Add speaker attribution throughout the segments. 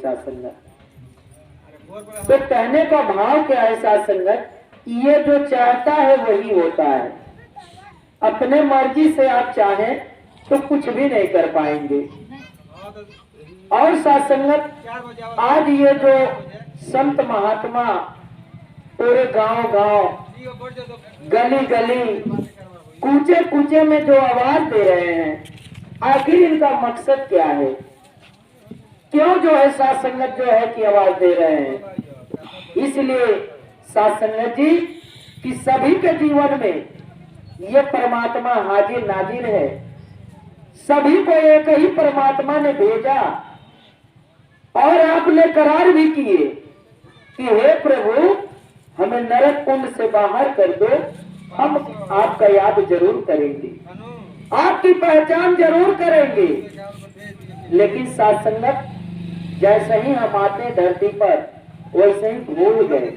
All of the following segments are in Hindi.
Speaker 1: साथ संगत। तो कहने का भाव क्या है साथ संगत, ये जो चाहता है वही होता है। अपने मर्जी से आप चाहें तो कुछ भी नहीं कर पाएंगे। और साथ संगत आज ये जो संत महात्मा पूरे गांव गांव गली गली कूचे कूचे में जो आवाज दे रहे हैं, आखिर इनका मकसद क्या है? क्यों जो है साथ संगत जो है कि आवाज दे रहे हैं? इसलिए साथ संगत जी कि सभी के जीवन में ये परमात्मा हाजिर नाजिर है। सभी को एक ही परमात्मा ने भेजा और आपने करार भी किए कि हे प्रभु हमें नरक कुंड से बाहर कर दो, हम आपका याद जरूर करेंगे, आपकी पहचान जरूर करेंगे। लेकिन साथ संगत जैसे ही हम आते धरती पर वैसे ही भूल गए।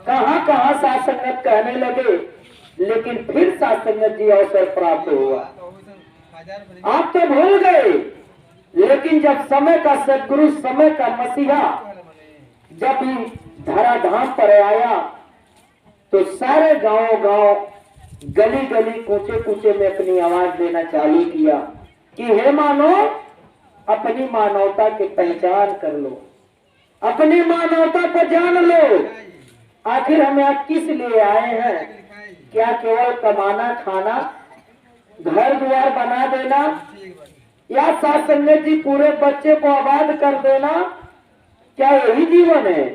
Speaker 1: कहां कहां साथ संगत कहने लगे, लेकिन फिर साथ संगत जी अवसर प्राप्त हुआ। आप तो भूल गए, लेकिन जब समय का सदगुरु, समय का मसीहा जब धराधाम पर आया तो सारे गांव गांव गली गली कूचे कूचे में अपनी आवाज देना चालू किया कि हे मानो अपनी मानवता की पहचान कर लो, अपनी मानवता को जान लो। आखिर हम यहाँ किस लिए आए हैं? क्या केवल कमाना खाना, घर द्वार बना देना, या साथ संगत जी पूरे बच्चे को आबाद कर देना? क्या यही जीवन है?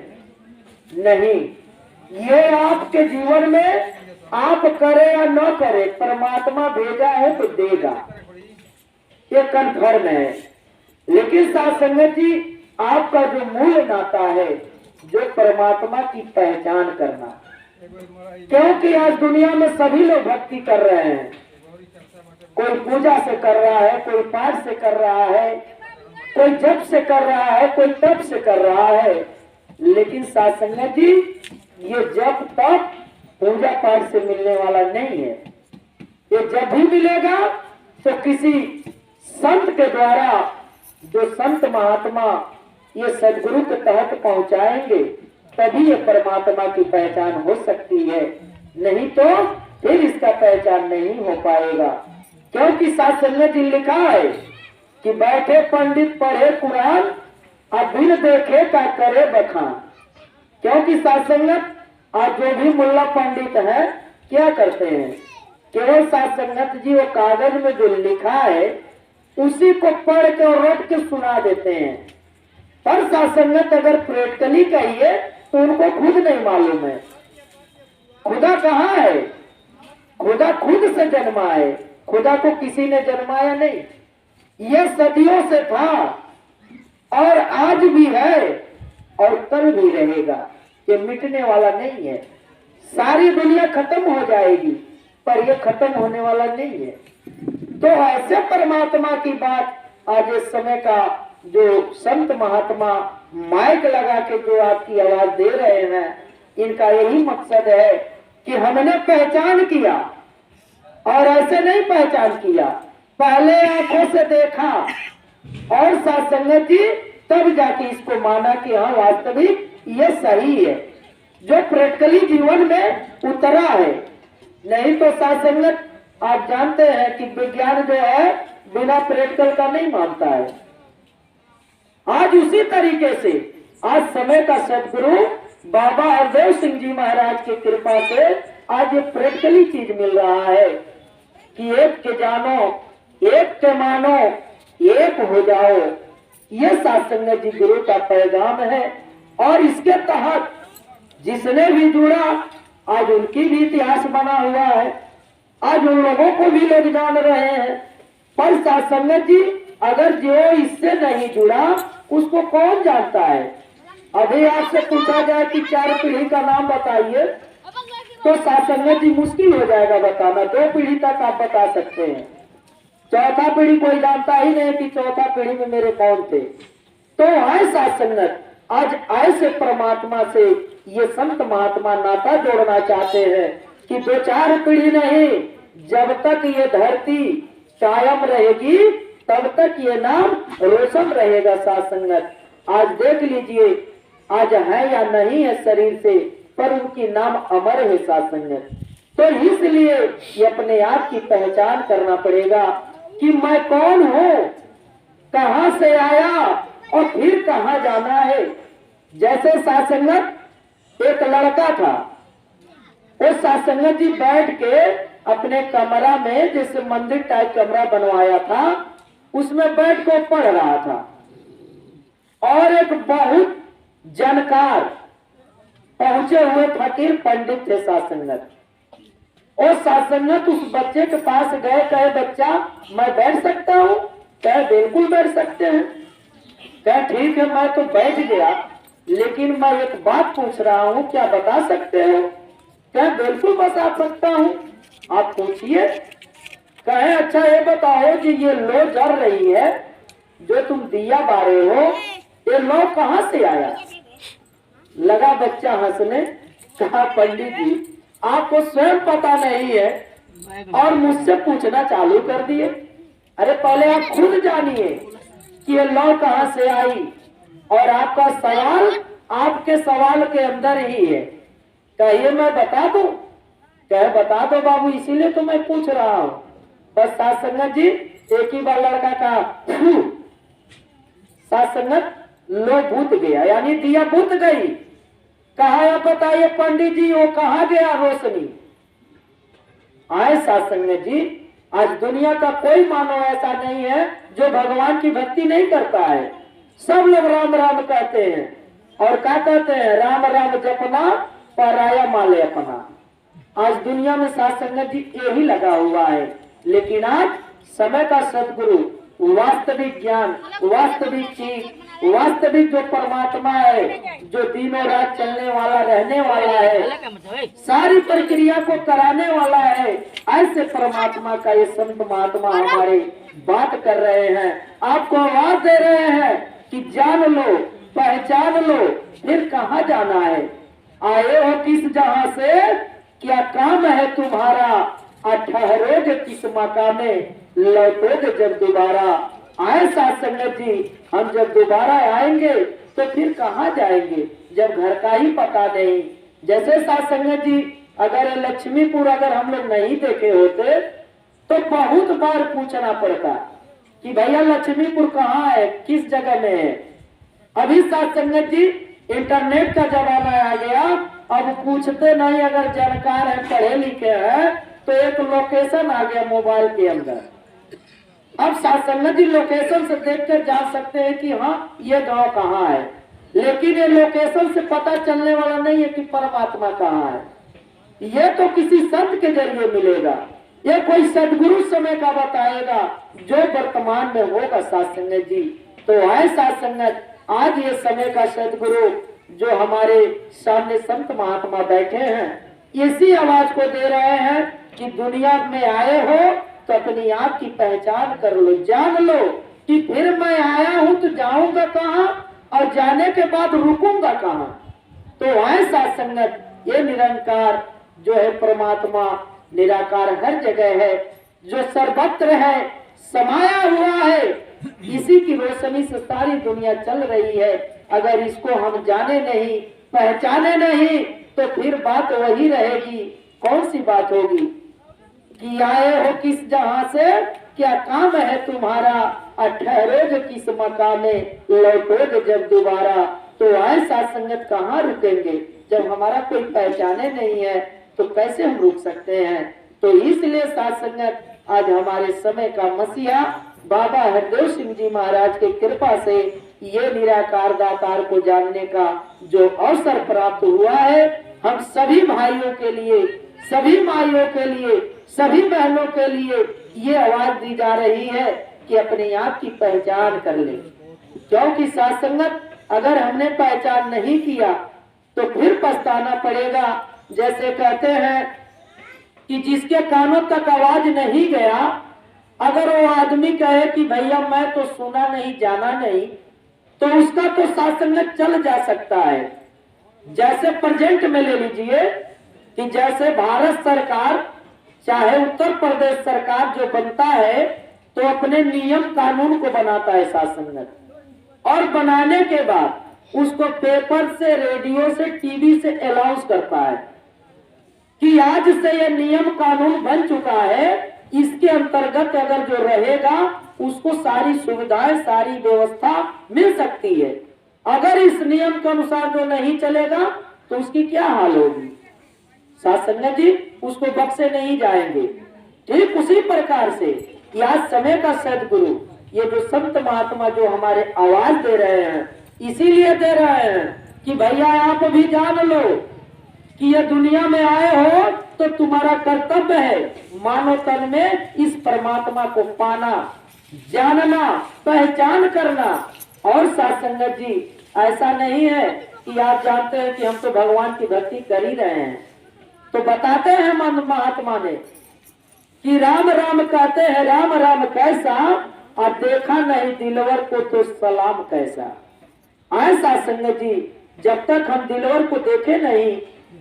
Speaker 1: नहीं, ये आपके जीवन में आप करे या न करे, परमात्मा भेजा है तो देगा, ये कन्फर्म है। लेकिन साथ संगत जी आपका जो मूल नाता है, जो परमात्मा की पहचान करना, क्योंकि आज दुनिया में सभी लोग भक्ति कर रहे हैं। कोई पूजा से कर रहा है, कोई पाठ से कर रहा है, कोई जप से कर रहा है, कोई तप से कर रहा है। लेकिन साथ संगत जी ये जप तप पूजा पाठ से मिलने वाला नहीं है। ये जब भी मिलेगा तो किसी संत के द्वारा, जो संत महात्मा ये सदगुरु के तहत पहुंचाएंगे, तभी ये परमात्मा की पहचान हो सकती है, नहीं तो फिर इसका पहचान नहीं हो पाएगा। क्योंकि साथ संगत जी लिखा है कि बैठे पंडित पढ़े कुरान, अब बिन देखे का करे बखान। क्योंकि साथ संगत आज जो भी मुल्ला पंडित है क्या करते हैं, केवल साथ संगत जी वो कागज में जो लिखा है उसी को पढ़ के और रट के सुना देते हैं। पर साथ संगत अगर प्रैक्टिकली कहिए तो उनको खुद नहीं मालूम है खुदा कहाँ है। खुदा खुद से जन्मा है, खुदा को किसी ने जन्माया नहीं। यह सदियों से था और आज भी है और कल भी रहेगा, ये मिटने वाला नहीं है। सारी दुनिया खत्म हो जाएगी पर यह खत्म होने वाला नहीं है। तो ऐसे परमात्मा की बात आज इस समय का जो संत महात्मा माइक लगा के जो आपकी आवाज दे रहे हैं, इनका यही मकसद है कि हमने पहचान किया और ऐसे नहीं पहचान किया, पहले आंखों से देखा और साथ संगत जी तब जाके इसको माना कि हाँ वास्तविक ये सही है, जो प्रैक्टिकली जीवन में उतरा है। नहीं तो साथ संगत आप जानते हैं कि विज्ञान जो है बिना प्रैक्टिकल का नहीं मानता है। आज उसी तरीके से आज समय का सदगुरु बाबा हरदेव सिंह जी महाराज की कृपा से आज ये प्रैक्टिकली चीज मिल रहा है कि एक के जानो, एक के मानो, एक हो जाओ। ये साथ संगत जी गुरु का पैगाम है और इसके तहत जिसने भी जुड़ा आज उनकी भी इतिहास बना हुआ है, आज उन लोगों को भी लोग जान रहे हैं। पर साथ संगत जी अगर जो इससे नहीं जुड़ा उसको कौन जानता है? अभी आपसे पूछा जाए कि 4 पीढ़ी का नाम बताइए तो साथ संगत जी मुश्किल हो जाएगा बताना। 2 पीढ़ी तक आप बता सकते हैं, चौथा पीढ़ी कोई जानता ही नहीं कि चौथा पीढ़ी में मेरे कौन थे। तो है साथ संगत आज ऐसे परमात्मा से ये संत महात्मा नाता जोड़ना चाहते हैं कि 2-4 पीढ़ी नहीं, जब तक ये धरती कायम रहेगी तब तक ये नाम रोशन रहेगा। साथ संगत आज देख लीजिए, आज है या नहीं है शरीर से, पर उनकी नाम अमर है साथ संगत। तो इसलिए ये अपने आप की पहचान करना पड़ेगा कि मैं कौन हूँ, कहां से आया और फिर कहां जाना है। जैसे साथ संगत एक लड़का था, वो साथ संगत जी बैठ के अपने कमरा में, जैसे मंदिर टाइप कमरा बनवाया था, उसमें बैठ के पढ़ रहा था। और एक बहुत जानकार पहुंचे हुए फकीर पंडित थे साथ संगत। और साथ संगत उस बच्चे के पास गए, कहे बच्चा मैं बैठ सकता हूँ? कहे बिल्कुल बैठ सकते हैं। कहे ठीक है, मैं तो बैठ गया, लेकिन मैं एक बात पूछ रहा हूँ, क्या बता सकते हो? कहे बिल्कुल बता सकता हूँ, आप पूछिए। कहे अच्छा ये बताओ कि ये लो जल रही है, जो तुम दिया बारे हो, ये लो कहां से आया? लगा बच्चा हंसने, कहा पंडित जी आपको स्वयं पता नहीं है और मुझसे पूछना चालू कर दिए। अरे पहले आप खुद जानिए कि ये लौ कहां से आई, और आपका सवाल आपके सवाल के अंदर ही है। कहिए मैं बता दूं? कहे बता दो बाबू, इसीलिए तो मैं पूछ रहा हूं। बस साथ संगत जी एक ही बार लड़का कहा, साथ संगत लो भूत गया, यानी दिया भूत गई। कहा बताइए पंडित जी वो कहा गया रोशनी? आए साथ संगत जी, आज दुनिया का कोई मानव ऐसा नहीं है जो भगवान की भक्ति नहीं करता है। सब लोग राम राम कहते हैं, और क्या कहते हैं? राम राम जपना पराया माले अपना। आज दुनिया में साथ संगत जी यही लगा हुआ है। लेकिन आज समय का सदगुरु, वास्तविक ज्ञान, वास्तविक चीज, वास्तविक जो परमात्मा है, जो दिनों रात चलने वाला, रहने वाला है, सारी प्रक्रिया को कराने वाला है, ऐसे परमात्मा का ये संत महात्मा हमारे बात कर रहे हैं, आपको आवाज दे रहे हैं कि जान लो, पहचान लो, फिर कहाँ जाना है। आए हो किस जहां से, क्या काम है तुम्हारा, ठहरोगे किस मकाने, लौटोगे जब दोबारा। आए साथ संगत जी, हम जब दोबारा आएंगे तो फिर कहाँ जाएंगे, जब घर का ही पता नहीं। जैसे साथ संगत जी, अगर लक्ष्मीपुर अगर हम लोग नहीं देखे होते तो बहुत बार पूछना पड़ता कि भैया लक्ष्मीपुर कहाँ है, किस जगह में है। अभी साथ संगत जी इंटरनेट का जमाना आ गया, अब पूछते नहीं, अगर जानकार है, पढ़े लिखे हैं, तो एक लोकेशन आ गया मोबाइल के अंदर। अब साथ संगत जी लोकेशन से देखकर जान सकते हैं कि हाँ ये गांव कहाँ है, लेकिन ये लोकेशन से पता चलने वाला नहीं है कि परमात्मा कहाँ है। ये तो किसी संत के जरिए मिलेगा, ये कोई सदगुरु समय का बताएगा जो वर्तमान में होगा साथ संगत जी। तो आए साथ संगत, आज ये समय का सदगुरु जो हमारे सामने संत महात्मा बैठे हैं, इसी आवाज को दे रहे हैं कि दुनिया में आए हो तो अपनी आप की पहचान कर लो, जान लो कि फिर मैं आया हूं तो जाऊंगा कहाँ, और जाने के बाद रुकूंगा कहाँ। तो आए साथ संगत, ये निरंकार जो है परमात्मा, निराकार हर जगह है, जो सर्वत्र है, समाया हुआ है, इसी की रोशनी से सारी दुनिया चल रही है। अगर इसको हम जाने नहीं, पहचाने नहीं, तो फिर बात वही रहेगी। कौन सी बात होगी कि आए हो किस जहां से, क्या काम है तुम्हारा, ठहरोगे किस मकाने, लौटोगे जब दोबारा। तो आए साथ संगत, कहाँ रुकेंगे जब हमारा कोई पहचाने नहीं है, तो कैसे हम रुक सकते हैं। तो इसलिए साथ संगत, आज हमारे समय का मसीहा बाबा हरदेव सिंह जी महाराज की कृपा से ये निराकार दातार को जानने का जो अवसर प्राप्त हुआ है, हम सभी भाइयों के लिए, सभी माइयों के लिए, सभी बहनों के लिए ये आवाज दी जा रही है कि अपने आप की पहचान कर ले। क्योंकि साथ संगत, अगर हमने पहचान नहीं किया तो फिर पछताना पड़ेगा। जैसे कहते हैं कि जिसके कानों तक आवाज नहीं गया, अगर वो आदमी कहे कि भैया मैं तो सुना नहीं, जाना नहीं, तो उसका तो साथ संगत चल जा सकता है। जैसे प्रेजेंट में ले लीजिए कि जैसे भारत सरकार चाहे उत्तर प्रदेश सरकार जो बनता है तो अपने नियम कानून को बनाता है साथ संगत। और बनाने के बाद उसको पेपर से, रेडियो से, टीवी से अनाउंस करता है कि आज से यह नियम कानून बन चुका है, इसके अंतर्गत अगर जो रहेगा उसको सारी सुविधाएं, सारी व्यवस्था मिल सकती है। अगर इस नियम के अनुसार जो नहीं चलेगा तो उसकी क्या हाल होगी? साथ संगत जी, उसको बख्शे नहीं जाएंगे। ठीक उसी प्रकार से आज समय का सदगुरु, ये जो संत महात्मा जो हमारे आवाज दे रहे हैं, इसीलिए दे रहे हैं कि भैया आप भी जान लो कि ये दुनिया में आए हो तो तुम्हारा कर्तव्य है मानव तन में इस परमात्मा को पाना, जानना, पहचान करना। और साथ संगत जी, ऐसा नहीं है कि आप जानते हैं कि हम तो भगवान की भक्ति कर ही रहे हैं, तो बताते हैं महात्मा ने कि राम राम कहते हैं, राम राम कैसा, और देखा नहीं दिलवर को तो सलाम कैसा। ऐसा संगत जी, जब तक हम दिलवर को देखे नहीं,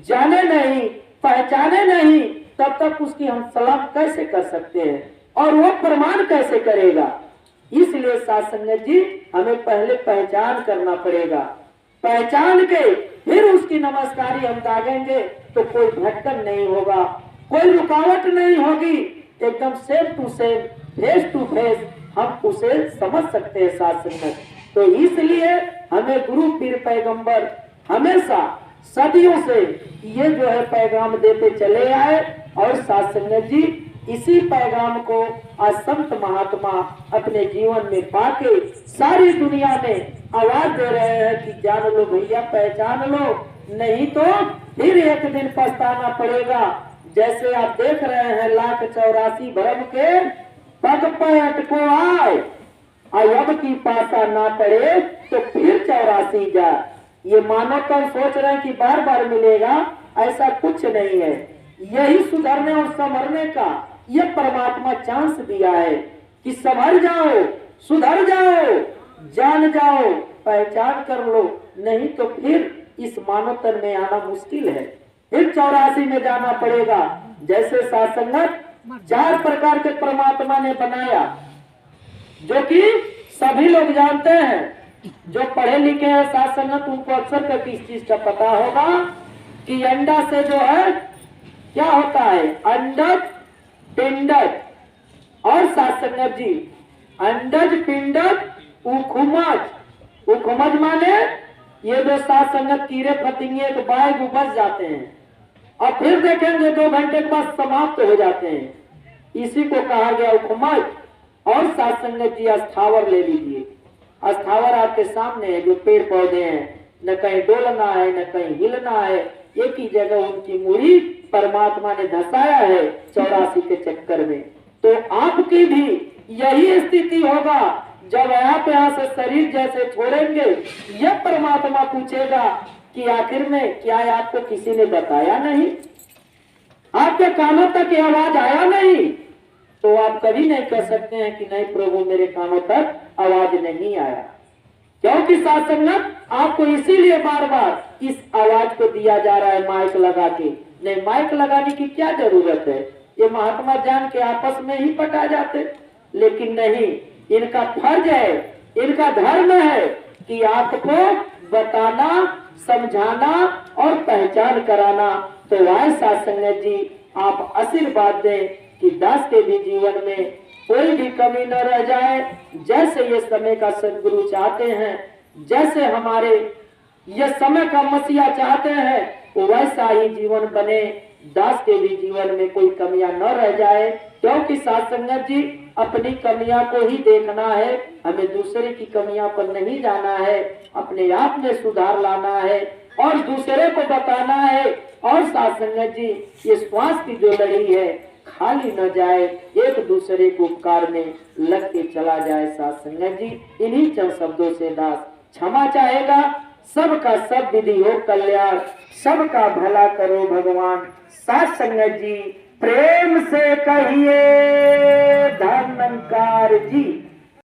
Speaker 1: जाने नहीं, पहचाने नहीं, तब तक उसकी हम सलाम कैसे कर सकते हैं और वो प्रमाण कैसे करेगा? इसलिए साथ संगत जी, हमें पहले पहचान करना पड़ेगा। पहचान के फिर उसकी नमस्कारी हम दागेंगे तो कोई भटकन नहीं होगा, कोई रुकावट नहीं होगी, एकदम same to same, face to face हम उसे समझ सकते हैं। साथ संगत, तो इसलिए हमें गुरु पीर पैगंबर हमेशा सदियों से ये जो है पैगाम देते चले आए। और साथ संगत जी, इसी पैगाम को आज संत महात्मा अपने जीवन में पाके सारी दुनिया में आवाज दे रहे हैं कि जान लो भैया, पहचान लो, नहीं तो फिर एक दिन पछताना पड़ेगा। जैसे आप देख रहे हैं 1,84 भरम के पग पैट को आए, अब की पासा ना पड़े तो फिर 84 जा। ये मानव तन सोच रहे हैं कि बार बार मिलेगा, ऐसा कुछ नहीं है। यही सुधरने और संभरने का ये परमात्मा चांस दिया है कि संभर जाओ, सुधर जाओ, जान जाओ, पहचान कर लो, नहीं तो फिर इस मानव तन में आना मुश्किल है, फिर 84 में जाना पड़ेगा। जैसे साथ संगत 4 प्रकार के परमात्मा ने बनाया, जो कि सभी लोग जानते हैं। जो पढ़े लिखे हैं साथ संगत, उनको अक्सर का किस चीज का पता होगा कि अंडा से जो है क्या होता है, अंडज, पिंडज। और साथ संगत जी, अंडज, पिंडज, उखुमज। उखुमज माने ये जो साथ संगत कीड़े फतिंगे एक बाग उपज जाते हैं और फिर देखेंगे 2 घंटे के बाद समाप्त हो जाते हैं, इसी को कहा गया उखुमज। और साथ संगत जी, अस्थावर ले लीजिए। अस्थावर आपके सामने है, जो पेड़ पौधे हैं, न कहीं डोलना है न कहीं हिलना है, एक ही जगह उनकी मूड़ी परमात्मा ने धसाया है 84 के चक्कर में। तो आपकी भी यही स्थिति होगा जब आप यहाँ से शरीर जैसे छोड़ेंगे, यह परमात्मा पूछेगा कि आखिर में क्या आपको किसी ने बताया नहीं, आपके कानों तक ये आवाज आया नहीं? तो आप कभी नहीं कह सकते हैं कि नहीं प्रभु, मेरे कानों तक आवाज नहीं आया। क्योंकि साथ संगत, आपको इसीलिए बार बार इस आवाज को दिया जा रहा है माइक लगा के। नहीं, माइक लगाने की क्या जरूरत है? ये महात्मा जान के आपस में ही पटा जाते, लेकिन नहीं, इनका फर्ज है, इनका धर्म है कि आपको बताना, समझाना और पहचान कराना। तो वह साथ संगत जी, आप आशीर्वाद दें कि दास के भी जीवन में कोई भी कमी न रह जाए। जैसे ये समय का सदगुरु चाहते हैं, जैसे हमारे ये समय का मसीहा चाहते हैं, वैसा ही जीवन बने, दास के भी जीवन में कोई कमियां न रह जाए। क्योंकि साथ संगत जी, अपनी कमियां को ही देखना है, हमें दूसरे की कमियां पर नहीं जाना है, अपने आप में सुधार लाना है और दूसरे को बताना है। और साथ संगत जी, ये श्वास की जो लड़ी है खाली न जाए, एक दूसरे को उपकार में लग के चला जाए। साथ संगत जी, इन्हीं चंद शब्दों से दास क्षमा चाहेगा। सबका सब विधि हो कल्याण, सबका भला करो भगवान। साथ संगत जी, प्रेम से कहिए धन्यकार जी।